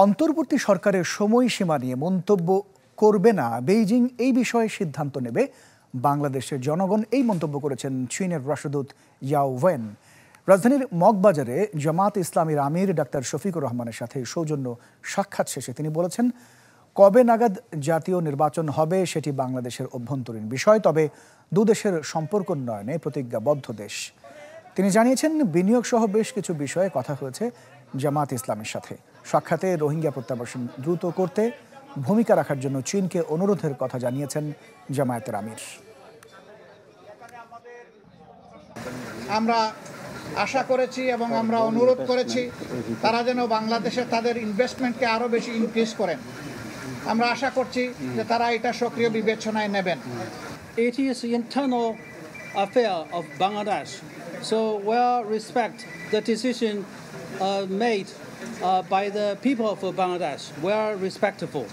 অন্তর্বর্তী সরকারের সময়সীমা নিয়ে মন্তব্য করবে না বেইজিং, এই বিষয়ে সিদ্ধান্ত নেবে বাংলাদেশের জনগণ, এই মন্তব্য করেছেন চীনের রাষ্ট্রদূত ইয়াও ওয়েন। রাজধানীর মগবাজারে জামাত ইসলামীর আমির ডাক্তার শফিকুর রহমানের সাথে সৌজন্য সাক্ষাৎ শেষে তিনি বলেছেন, কবে নাগাদ জাতীয় নির্বাচন হবে সেটি বাংলাদেশের অভ্যন্তরীণ বিষয়, তবে দুদেশের সম্পর্ক উন্নয়নে প্রতিজ্ঞাবদ্ধ দেশ। তিনি জানিয়েছেন, বিনিয়োগ সহ বেশ কিছু বিষয়ে কথা হয়েছে জামাত ইসলামের সাথে। সাক্ষাতে রোহিঙ্গা প্রত্যাবাসন দ্রুত করতে ভূমিকা রাখার জন্য চীনকে অনুরোধের কথা জানিয়েছেন জামায়াতের আমির। আমরা আশা করেছি এবং আমরা অনুরোধ করেছি তারা যেন বাংলাদেশে তাদের ইনভেস্টমেন্টকে আরও বেশি ইনক্রিজ করেন। আমরা আশা করছি যে তারা এটা সক্রিয় বিবেচনায় নেবেন। It is internal affair of Bangladesh, so we'll respect the decision made by the people of Bangladesh. We are respectful.